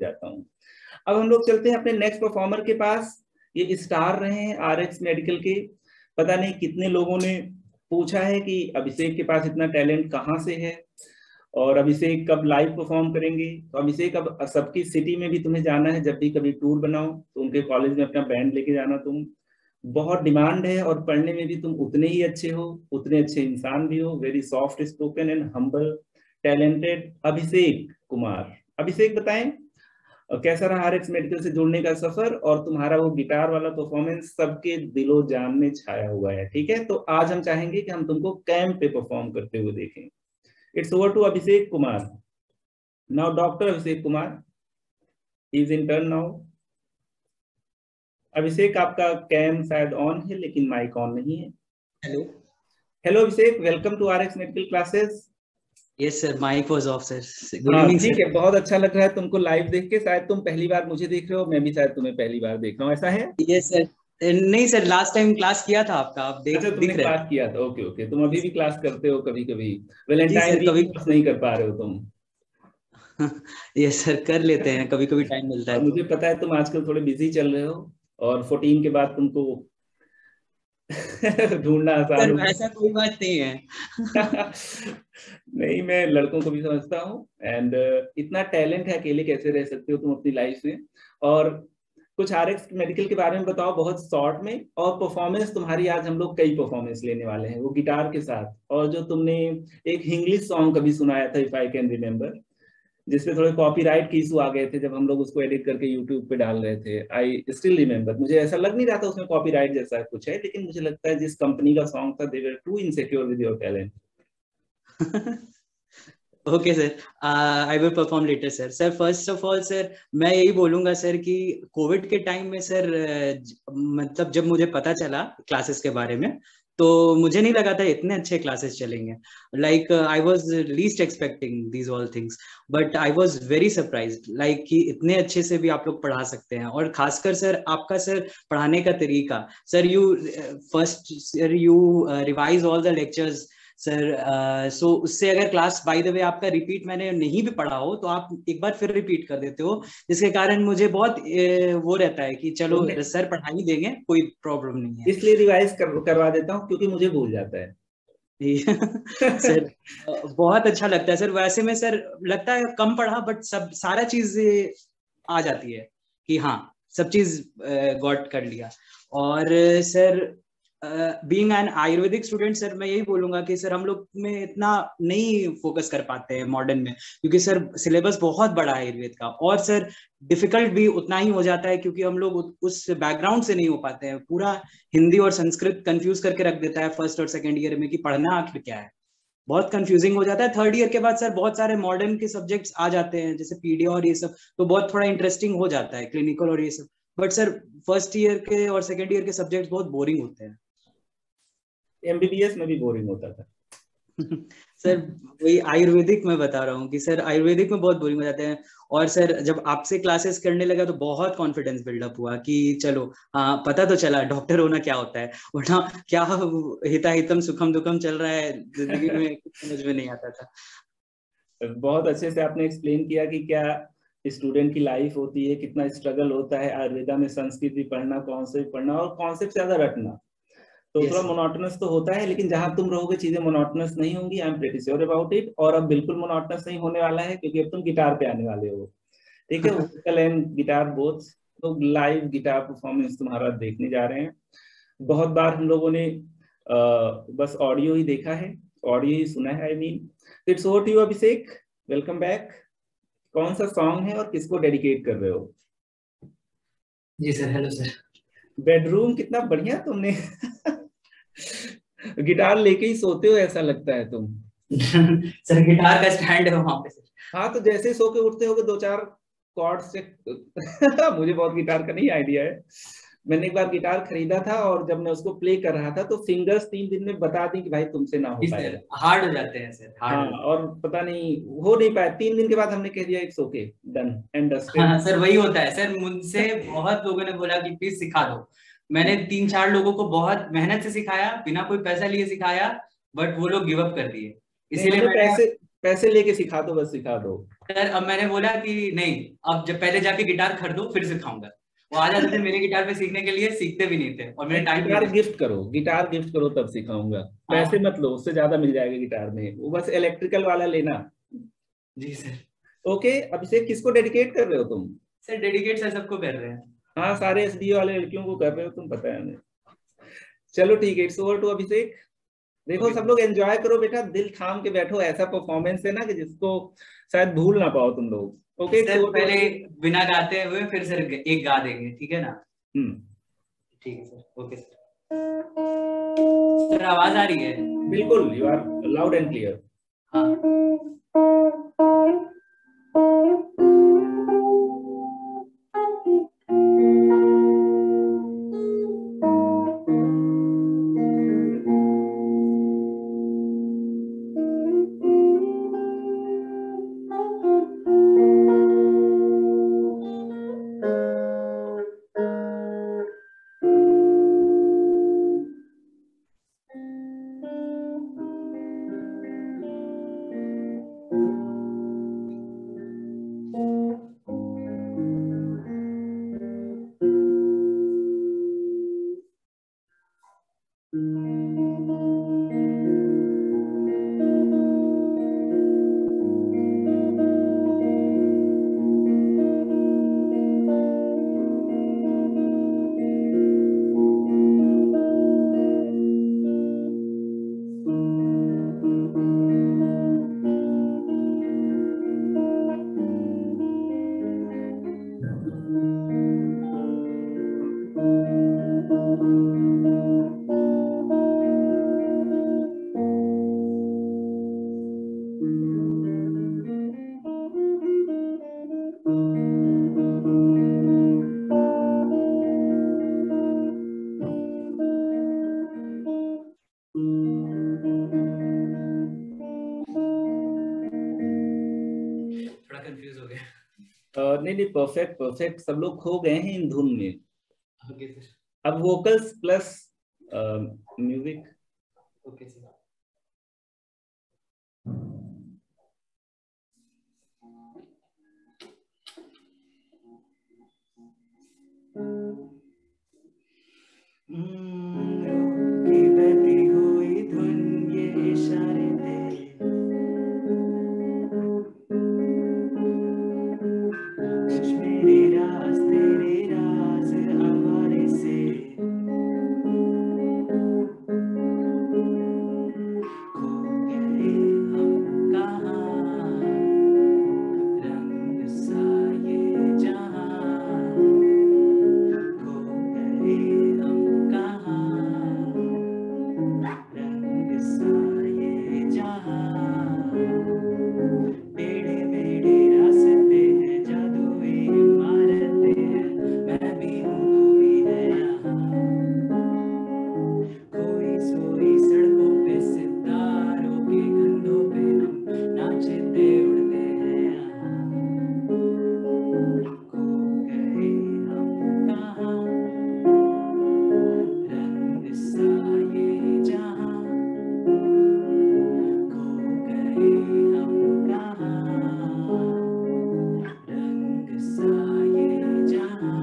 जाता हूँ। अब हम लोग चलते हैं अपने नेक्स्ट परफॉर्मर के पास। ये स्टार रहे हैं आरएक्स मेडिकल के। पता नहीं कितने लोगों ने पूछा है कि अभिषेक के पास इतना टैलेंट कहाँ से है और अभिषेक कब लाइव परफॉर्म करेंगे। तो अभिषेक, अब सबकी सिटी में भी तुम्हें जाना है, जब भी कभी टूर बनाओ तो उनके कॉलेज में अपना बैंड लेके जाना। तुम बहुत डिमांड है और पढ़ने में भी तुम उतने ही अच्छे हो, उतने अच्छे इंसान भी हो। Very soft spoken and humble talented Abhishek Kumar. Abhishek बताएं कैसा रहा आरएक्स मेडिकल से जुड़ने का सफर, और तुम्हारा वो गिटार वाला परफॉर्मेंस सबके दिलो जान में छाया हुआ है। ठीक है, तो आज हम चाहेंगे कि हम तुमको कैंप पे परफॉर्म करते हुए देखें। It's over to Abhishek Kumar now. Doctor Abhishek Kumar is in turn now. Abhishek, आपका कैम शायद ऑन है लेकिन माइक ऑन नहीं है। Hello hello Abhishek, welcome to RX medical classes. Yes sir, mic was off sir. Good हाँ इवनिंग ठीक सर। है, बहुत अच्छा लग रहा है तुमको लाइव देख के। शायद तुम पहली बार मुझे देख रहे हो, मैं भी शायद तुम्हें पहली बार देख रहा हूँ, ऐसा है? Yes sir. नहीं सर, लास्ट टाइम क्लास किया था आपका, आप अच्छा, तुमने दिख रहे क्लास किया था। ओके ओके, तुम अभी भी क्लास करते हो कभी कभी। थे। जी वैलेंटाइन सर, वीक कभी में नहीं कर पा रहे हो तुम। यस सर, कर लेते हैं कभी कभी टाइम मिलता है और तो। मुझे पता है तुम आजकल थोड़े बिजी चल रहे हो और 14 के बाद तुमको ढूंढना आसान सर हो वैसा कोई बात नहीं है। नहीं, मैं लड़कों को भी समझता हूँ। एंड इतना टैलेंट है, अकेले कैसे रह सकते हो तुम अपनी लाइफ में। और कुछ आरएक्स मेडिकल के बारे में बताओ बहुत शॉर्ट में। और परफॉर्मेंस तुम्हारी, आज हम लोग कई परफॉर्मेंस लेने वाले हैं वो गिटार के साथ। और जो तुमने एक इंग्लिश सॉन्ग कभी सुनाया था, इफ आई कैन रिमेम्बर, जिसपे थोड़े कॉपीराइट के इशू आ गए थे जब हम लोग उसको एडिट करके यूट्यूब पे डाल रहे थे। I still remember. मुझे ऐसा लग नहीं रहा था उसमें कॉपीराइट जैसा कुछ है, लेकिन मुझे लगता है जिस कंपनी का सॉन्ग था, they were too insecure with your talent. Okay sir, I will perform later sir. Sir first of all sir, मैं यही बोलूंगा सर कि कोविड के टाइम में सर, मतलब जब मुझे पता चला क्लासेस के बारे में, तो मुझे नहीं लगा था इतने अच्छे क्लासेस चलेंगे। Like I was least expecting these all things, but I was very surprised like कि इतने अच्छे से भी आप लोग पढ़ा सकते हैं। और खासकर सर आपका सर पढ़ाने का तरीका sir, you revise all the lectures sir. So उससे अगर क्लास बाय द वे आपका रिपीट मैंने नहीं भी पढ़ा हो तो आप एक बार फिर रिपीट कर देते हो, जिसके कारण मुझे बहुत वो रहता है कि चलो सर पढ़ा ही देंगे, कोई प्रॉब्लम नहीं है। इसलिए रिवाइज करवा देता हूँ क्योंकि मुझे भूल जाता है। सर बहुत अच्छा लगता है सर। वैसे में सर लगता है कम पढ़ा, बट सब सारा चीज आ जाती है कि हाँ, सब चीज गॉट कर लिया। और sir being an Ayurvedic student sir, मैं यही बोलूंगा कि सर हम लोग में इतना नहीं फोकस कर पाते हैं मॉडर्न में, क्योंकि सर सिलेबस बहुत बड़ा है आयुर्वेद का। और सर डिफिकल्ट भी उतना ही हो जाता है क्योंकि हम लोग उस बैकग्राउंड से नहीं हो पाते हैं। पूरा हिंदी और संस्कृत कंफ्यूज करके रख देता है फर्स्ट और सेकेंड ईयर में कि पढ़ना आखिर क्या है। बहुत कंफ्यूजिंग हो जाता है। थर्ड ईयर के बाद सर बहुत सारे मॉडर्न के सब्जेक्ट्स आ जाते हैं, जैसे पीडिया और ये सब, तो बहुत थोड़ा इंटरेस्टिंग हो जाता है, क्लिनिकल और ये सब। बट सर फर्स्ट ईयर के और सेकेंड ईयर के सब्जेक्ट्स बहुत बोरिंग होते हैं। एमबीबीएस में भी बोरिंग होता था। सर वही आयुर्वेदिक में बता रहा हूँ कि सर आयुर्वेदिक में बहुत बोरिंग हो जाते हैं। और सर जब आपसे क्लासेस करने लगा तो बहुत कॉन्फिडेंस बिल्डअप हुआ कि चलो हाँ, पता तो चला डॉक्टर होना क्या होता है, वरना क्या हिताहितम सुखम दुखम चल रहा है जिंदगी में, कुछ समझ में नहीं आता था। बहुत अच्छे से आपने एक्सप्लेन किया कि क्या स्टूडेंट की लाइफ होती है, कितना स्ट्रगल होता है आयुर्वेदा में। संस्कृत भी पढ़ना, कॉन्सेप्ट पढ़ना और कॉन्सेप्ट ज्यादा रटना, तो थोड़ा यस मोनोटोनस तो होता है। लेकिन जहां तुम रहोगे चीजें मोनोटोनस नहीं होंगी। I am pretty sure about it. और अब बिल्कुल मोनोटोनस नहीं होने वाला है क्योंकि अब तुम गिटार पे आने वाले हो। ठीक है, वोकल एंड गिटार बोथ। तो लाइव गिटार परफॉर्मेंस तुम्हारा देखने जा रहे हैं। बहुत बार हम लोगों ने बस ऑडियो ही देखा है, ऑडियो ही सुना है। I mean it's over to you Abhishek, welcome back. कौन सा सॉन्ग है और किसको डेडिकेट कर रहे हो? जी सर, हेलो सर। बेडरूम कितना बढ़िया तुमने गिटार लेके ही सोते हो ऐसा लगता है तुम। सर गिटार का स्टैंड है वहां पे सर। हाँ, तो जैसे ही सो के उठते होगे दो चार कॉर्ड से मुझे बहुत गिटार का नहीं आइडिया है। मैंने एक बार गिटार खरीदा था और जब मैं उसको प्ले कर रहा था तो फिंगर्स 3 दिन में बता दी कि भाई तुमसे ना हो पाएगा। हार्ड हो जाते हैं सर, हार्ड हाँ, हो जाते और पता नहीं हो नहीं पाया। 3 दिन के बाद हमने कह दिया इट्स ओके, डन एंड हैं। डस्टेड। हाँ सर, वही होता है सर। मुझसे बहुत लोगों ने बोला कि प्लीज सिखा दो। मैंने 3-4 लोगों को बहुत मेहनत से सिखाया, बिना कोई पैसा लिए सिखाया, बट वो लोग गिव अप कर दिए। नहीं, इसीलिए हमें मैंने पैसे पैसे लेके सिखा दो, बस सिखा दो। सर अब मैंने बोला कि नहीं, अब जब पहले जाके गिटार खरीदो फिर सिखाऊंगा। वो आ जाते थे मेरे गिटार पे सीखने के लिए, सीखते भी नहीं थे और मेरे टाइम गिटार गिफ्ट करो, गिटार गिफ्ट करो तब सिखाऊंगा। पैसे मत लो, उससे ज्यादा मिल जाएगा गिटार में, वो बस इलेक्ट्रिकल वाला लेना। जी सर। ओके, अभिषेक किसको डेडिकेट कर रहे हो तुम? सर डेडिकेट सर सबको कर रहे हैं। हाँ, सारे एसडी वाले लड़कियों को कर रहे हो तुम, पता है हमें। चलो ठीक है, इट्स ओवर टू अभिषेक। देखो सब लोग एंजॉय करो बेटा, दिल थाम के बैठो, ऐसा परफॉर्मेंस है ना कि जिसको शायद भूल ना पाओ तुम लोग। ओके सर पहले बिना गाते हुए फिर सर एक गा देंगे, ठीक है ना? ठीक है सर। Okay sir. सर आवाज आ रही है? बिल्कुल, you are loud and clear. हाँ। नहीं नहीं, परफेक्ट परफेक्ट, सब लोग खो गए हैं इन धुन में। Okay sir. अब vocals plus music. Okay sir. की बहती हुई धुन, ये इशारे थे, कुछ मेरे राज तेरे राज आवारे से, खो गए हम कहाँ, रंग सा ये जहाँ, खो गए हम कहाँ, रंग सा ये जहाँ, टेढ़े मेढ़े रास्ते हैं, जादुई इमारतें हैं, मैं भी हूँ तू भी है यहाँ, खोई सोई सड़कों पे सितारों के कंधों पे हम नाचते उड़ते हैं यहाँ, खो गए हम कहाँ, रंग सा ये जहाँ, खो गए हम कहाँ, रंग सा ये जहाँ,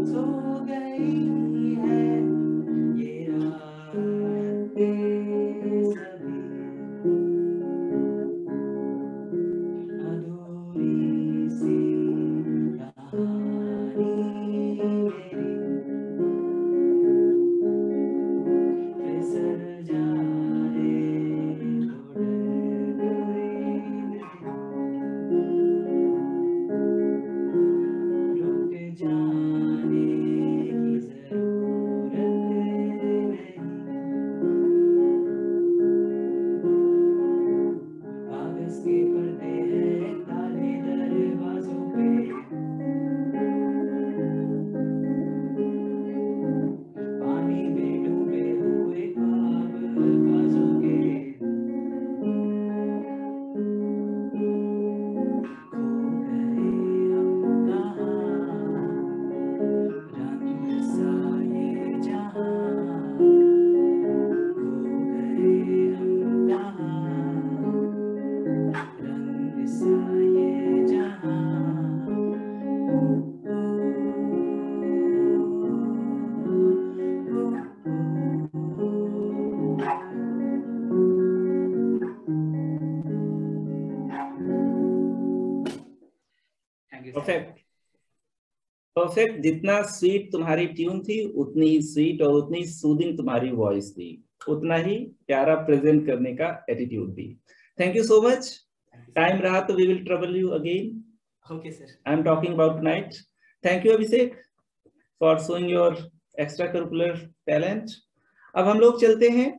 सो गई है ये रातें सभी, अधूरी सी कहानी मेरी, फिसल जाए तो डर गई रुक जाने की परफेक्ट, जितना स्वीट तुम्हारी ट्यून थी उतनी ही स्वीट और उतनी सूदिंग तुम्हारी वॉइस थी, उतना ही प्यारा प्रेजेंट करने का एटीट्यूड भी। Thank you so much. Time रहा तो we will trouble you again. Okay sir, I am talking about tonight. Thank you Abhishek for showing your extra curricular talent. अब हम लोग चलते हैं